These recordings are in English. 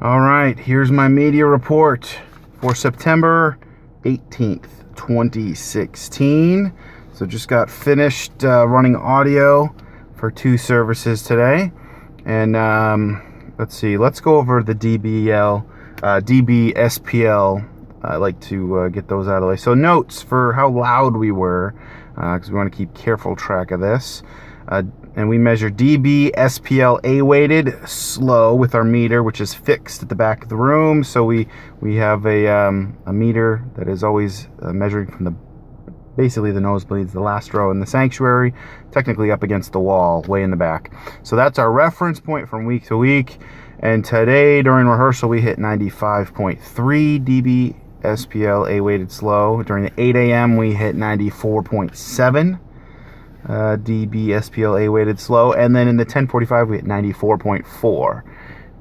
All right, here's my media report for September 18th, 2016. So just got finished running audio for 2 services today. And let's see, let's go over the dB-SPL. I like to get those out of the way. So notes for how loud we were, because we want to keep careful track of this. And we measure dB-SPL A-weighted slow with our meter, which is fixed at the back of the room. So we have a meter that is always measuring from basically the nosebleeds, the last row in the sanctuary, technically up against the wall, way in the back. So that's our reference point from week to week. And today during rehearsal, we hit 95.3 dB-SPL A-weighted slow. During the 8 a.m., we hit 94.7. dB-SPL A-weighted slow, and then in the 10:45 we hit 94.4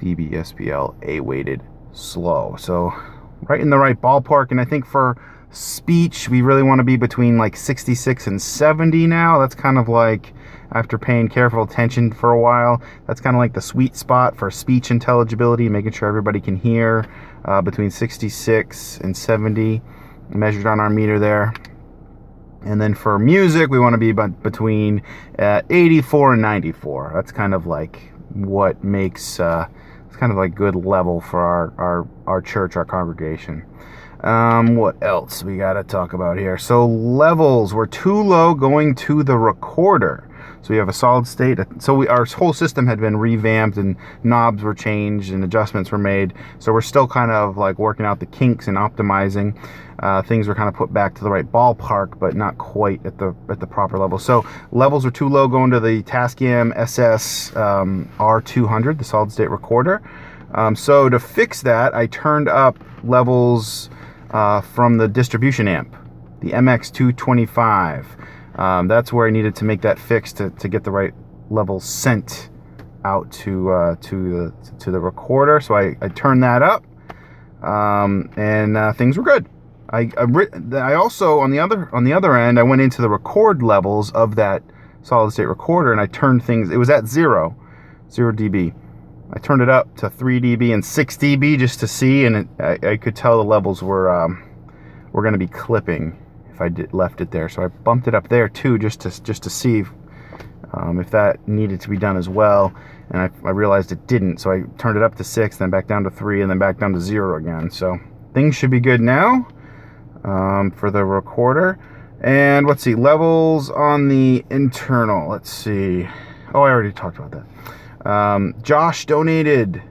dB-SPL A-weighted slow. So right in the right ballpark. And I think for speech we really want to be between like 66 and 70 now. That's kind of like, after paying careful attention for a while, that's kind of like the sweet spot for speech intelligibility, making sure everybody can hear, between 66 and 70 measured on our meter there. And then for music, we want to be between 84 and 94. That's kind of like what makes, it's kind of like good level for our church, our congregation. What else we got to talk about here? So levels were too low going to the recorder. So we have a solid state. So our whole system had been revamped and knobs were changed and adjustments were made. So we're still kind of like working out the kinks and optimizing. Things were kind of put back to the right ballpark, but not quite at the proper level. So levels are too low going to the Tascam SS-R200, the solid state recorder. So to fix that, I turned up levels from the distribution amp, the MX225. That's where I needed to make that fix to get the right levels sent out to the recorder. So I turned that up, and things were good. I also on the other end, I went into the record levels of that solid state recorder and I turned things. It was at 0 dB. I turned it up to 3 dB and 6 dB just to see, and I could tell the levels were going to be clipping if I left it there. So I bumped it up there too, just to see if that needed to be done as well. And I realized it didn't, so I turned it up to 6, then back down to 3, and then back down to 0 again. So things should be good now for the recorder. And let's see, levels on the internal. Let's see. Oh, I already talked about that. Josh donated,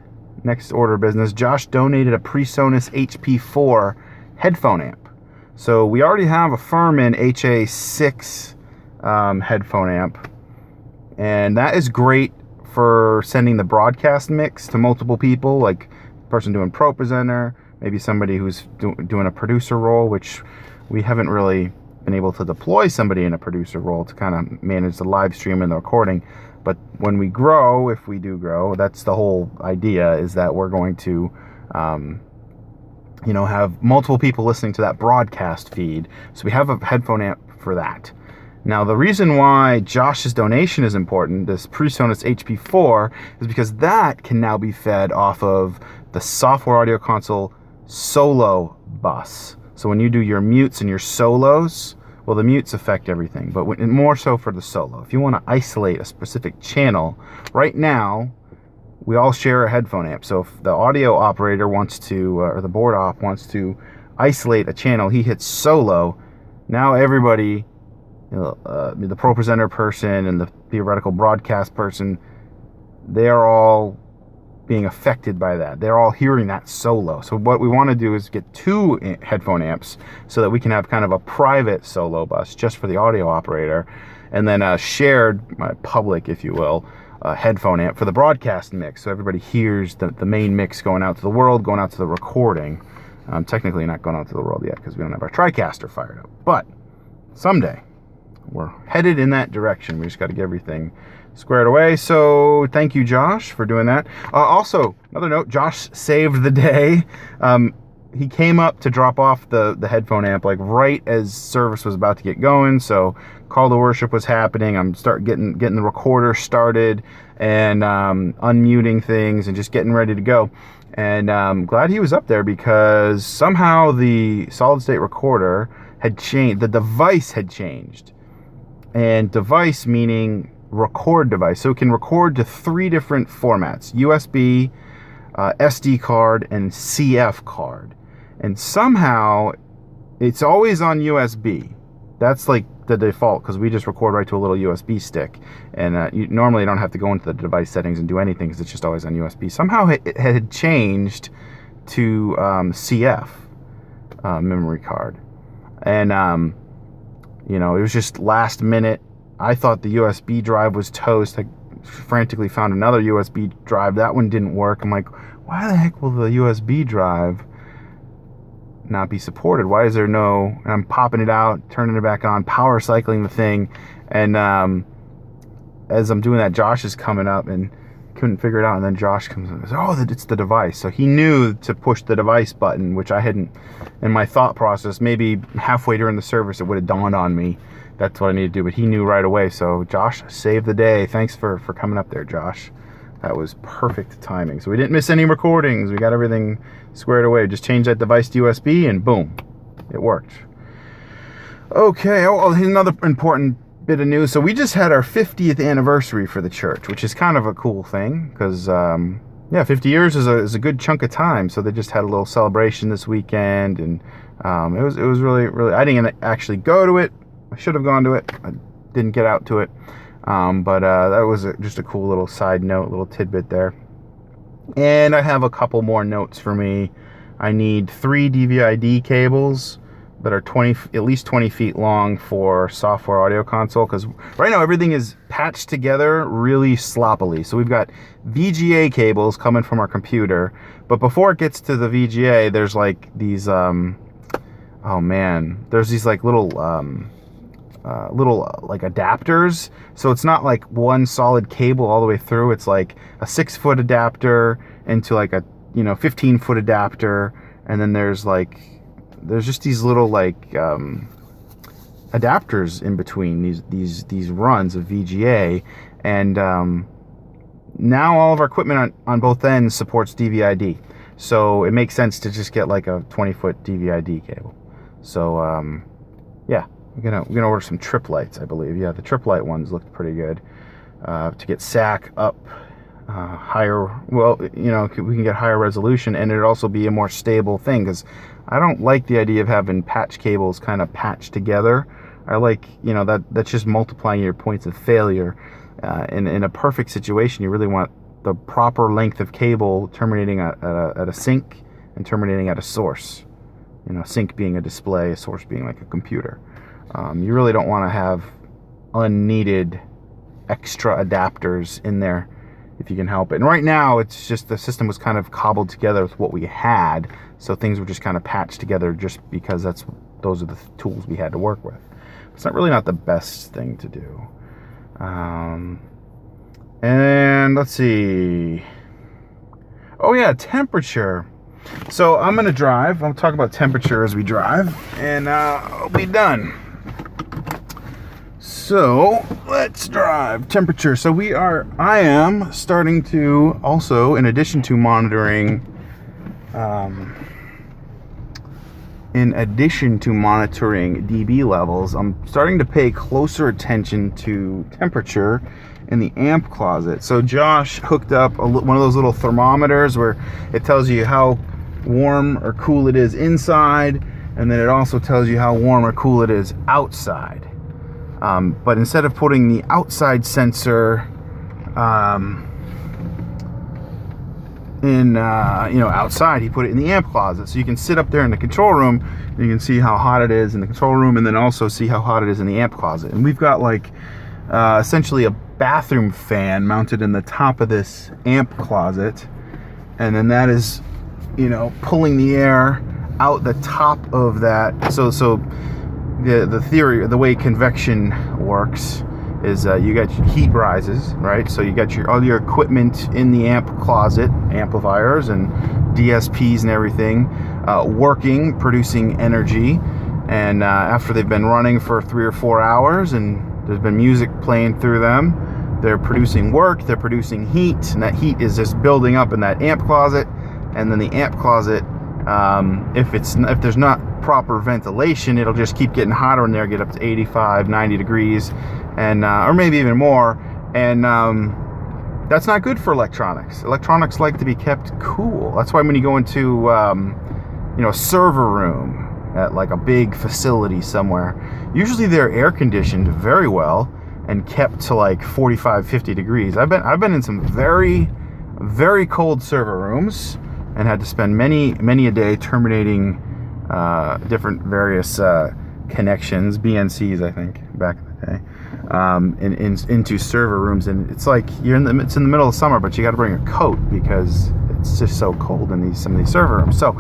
next order of business, Josh donated a PreSonus HP4 headphone amp. So we already have a Furman HA6 headphone amp, and that is great for sending the broadcast mix to multiple people, like the person doing Pro Presenter, maybe somebody who's doing a producer role, which we haven't really been able to deploy somebody in a producer role to kind of manage the live stream and the recording. But when we grow, if we do grow, that's the whole idea, is that we're going to have multiple people listening to that broadcast feed. So we have a headphone amp for that. Now, the reason why Josh's donation is important, this PreSonus HP4, is because that can now be fed off of the software audio console solo bus. So when you do your mutes and your solos, well, the mutes affect everything, but more so for the solo. If you want to isolate a specific channel, right now, we all share a headphone amp. So if the audio operator wants to, or the board op wants to isolate a channel, he hits solo. Now everybody, the Pro Presenter person and the theoretical broadcast person, they're all being affected by that. They're all hearing that solo. So what we want to do is get 2 headphone amps so that we can have kind of a private solo bus just for the audio operator, and then a shared, public, if you will, headphone amp for the broadcast mix, so everybody hears the main mix going out to the world, going out to the recording. Technically not going out to the world yet because we don't have our TriCaster fired up, but someday we're headed in that direction. We just got to get everything squared away. So thank you, Josh, for doing that. Also, another note, Josh saved the day. He came up to drop off the headphone amp like right as service was about to get going. So call to worship was happening. I'm getting the recorder started, and unmuting things and just getting ready to go. And glad he was up there, because somehow the solid state recorder had changed. The device had changed. And device meaning record device. So it can record to 3 different formats: USB, SD card, and CF card. And somehow it's always on USB. That's like the default, because we just record right to a little USB stick. And you normally don't have to go into the device settings and do anything, because it's just always on USB. Somehow it had changed to CF memory card. And, you know, it was just last minute. I thought the USB drive was toast. I frantically found another USB drive. That one didn't work. I'm like, why the heck will the USB drive not be supported? Why is there no? And I'm popping it out, turning it back on, power cycling the thing. And as I'm doing that, Josh is coming up and couldn't figure it out. And then Josh comes in and says, oh, it's the device. So he knew to push the device button, which I hadn't in my thought process. Maybe halfway during the service, it would have dawned on me that's what I need to do. But he knew right away. So Josh saved the day. Thanks for coming up there, Josh. That was perfect timing. So we didn't miss any recordings. We got everything squared away. Just changed that device to USB and boom, it worked. Okay, here's another important bit of news. So we just had our 50th anniversary for the church, which is kind of a cool thing, because yeah, 50 years is a good chunk of time. So they just had a little celebration this weekend, and it was really, really. I didn't actually go to it. I should have gone to it. I didn't get out to it. But that was just a cool little side note, little tidbit there. And I have a couple more notes for me. I need 3 DVI-D cables that are at least 20 feet long for software audio console, because right now everything is patched together really sloppily. So we've got VGA cables coming from our computer, but before it gets to the VGA, there's like these there's these like little like adapters. So it's not like one solid cable all the way through. It's like a 6-foot adapter into like a 15-foot adapter, and then there's just these little like adapters in between these runs of VGA. And now all of our equipment on both ends supports DVI-D, so it makes sense to just get like a 20-foot DVI-D cable. So yeah, we're gonna order some Tripp Lites, I believe. Yeah, the Tripp Lite ones looked pretty good. To get SAC up higher, well, we can get higher resolution, and it'd also be a more stable thing, because I don't like the idea of having patch cables kind of patched together. I like, that's just multiplying your points of failure. In a perfect situation, you really want the proper length of cable terminating at a sink and terminating at a source. Sink being a display, a source being like a computer. You really don't want to have unneeded extra adapters in there if you can help it. And right now, it's just the system was kind of cobbled together with what we had, so things were just kind of patched together just because those are the tools we had to work with. It's not the best thing to do. And let's see. Oh yeah, temperature. So I'm gonna drive. I'll talk about temperature as we drive, and I'll be done. So let's drive. Temperature. So I am starting to also, in addition to monitoring dB levels, I'm starting to pay closer attention to temperature in the amp closet. So Josh hooked up one of those little thermometers where it tells you how warm or cool it is inside, and then it also tells you how warm or cool it is outside. But instead of putting the outside sensor outside, he put it in the amp closet, so you can sit up there in the control room and you can see how hot it is in the control room, and then also see how hot it is in the amp closet. And we've got like essentially a bathroom fan mounted in the top of this amp closet, and then that is pulling the air out the top of that. So the theory, the way convection works is you got your heat rises, right? So you got all your equipment in the amp closet, amplifiers and DSPs and everything, working, producing energy. And after they've been running for 3 or 4 hours and there's been music playing through them, they're producing work, they're producing heat, and that heat is just building up in that amp closet. And then the amp closet, if there's not proper ventilation, it'll just keep getting hotter in there, get up to 85, 90 degrees, and or maybe even more. And that's not good for electronics. Electronics like to be kept cool. That's why when you go into a server room at like a big facility somewhere, usually they're air conditioned very well and kept to like 45, 50 degrees. I've been in some very, very cold server rooms and had to spend many a day terminating different various connections, BNCs, I think, back in the day, into server rooms. And it's like it's in the middle of summer, but you got to bring a coat because it's just so cold in some of these server rooms. So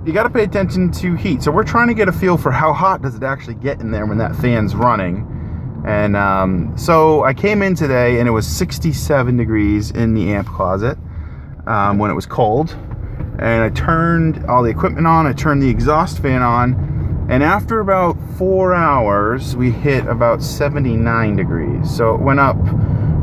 you got to pay attention to heat. So we're trying to get a feel for how hot does it actually get in there when that fan's running. And so I came in today and it was 67 degrees in the amp closet when it was cold. And I turned all the equipment on, I turned the exhaust fan on, and after about 4 hours, we hit about 79 degrees. So it went up,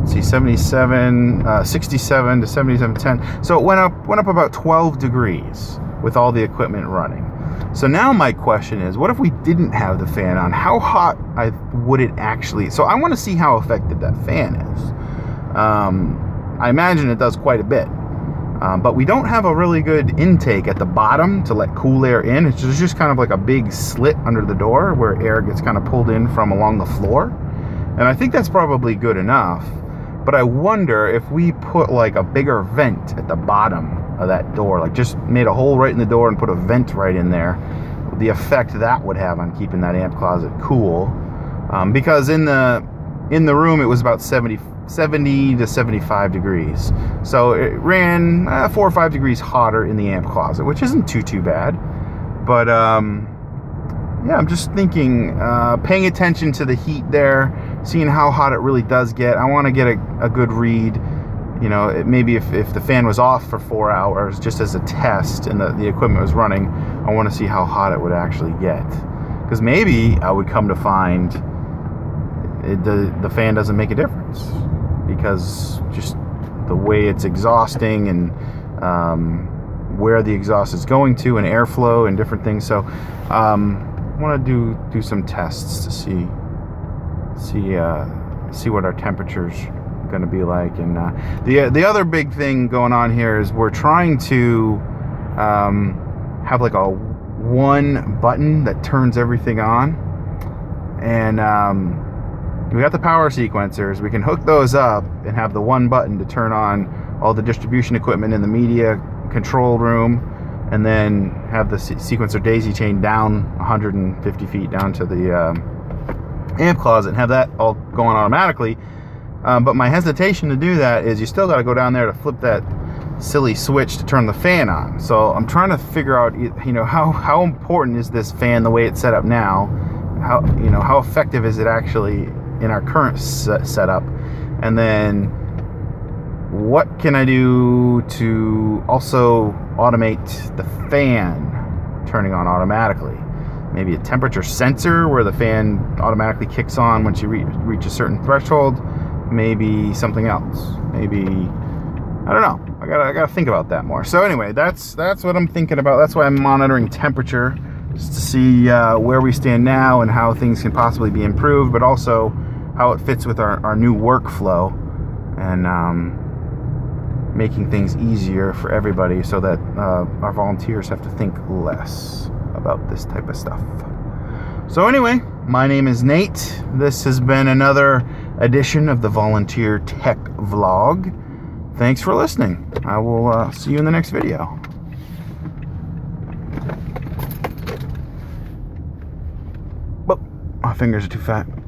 let's see, 67 to 77.10. So it went up about 12 degrees with all the equipment running. So now my question is, what if we didn't have the fan on? How hot would it actually? So I want to see how effective that fan is. I imagine it does quite a bit. But we don't have a really good intake at the bottom to let cool air in. It's just kind of like a big slit under the door where air gets kind of pulled in from along the floor. And I think that's probably good enough. But I wonder if we put like a bigger vent at the bottom of that door, like just made a hole right in the door and put a vent right in there, the effect that would have on keeping that amp closet cool. Because in the room it was about 70 to 75 degrees. So it ran 4 or 5 degrees hotter in the amp closet, which isn't too bad. But yeah, I'm just thinking, paying attention to the heat there, seeing how hot it really does get. I want to get a good read. Maybe if the fan was off for 4 hours just as a test and the equipment was running, I want to see how hot it would actually get. Because maybe I would come to find the fan doesn't make a difference, because just the way it's exhausting and where the exhaust is going to and airflow and different things. So I want to do some tests to see what our temperature's going to be like. And the other big thing going on here is we're trying to have like a one button that turns everything on. And we got the power sequencers. We can hook those up and have the one button to turn on all the distribution equipment in the media control room, and then have the sequencer daisy chain down 150 feet down to the amp closet and have that all going automatically. But my hesitation to do that is you still got to go down there to flip that silly switch to turn the fan on. So I'm trying to figure out, how important is this fan the way it's set up now? How effective is it actually in our current setup? And then what can I do to also automate the fan turning on automatically? Maybe a temperature sensor where the fan automatically kicks on once you reach a certain threshold. Maybe something else. Maybe, I don't know. I gotta think about that more. So anyway, that's what I'm thinking about. That's why I'm monitoring temperature, just to see where we stand now and how things can possibly be improved, but also how it fits with our new workflow, and making things easier for everybody so that our volunteers have to think less about this type of stuff. So anyway, my name is Nate. This has been another edition of the Volunteer Tech Vlog. Thanks for listening. I will see you in the next video. Oh, my fingers are too fat.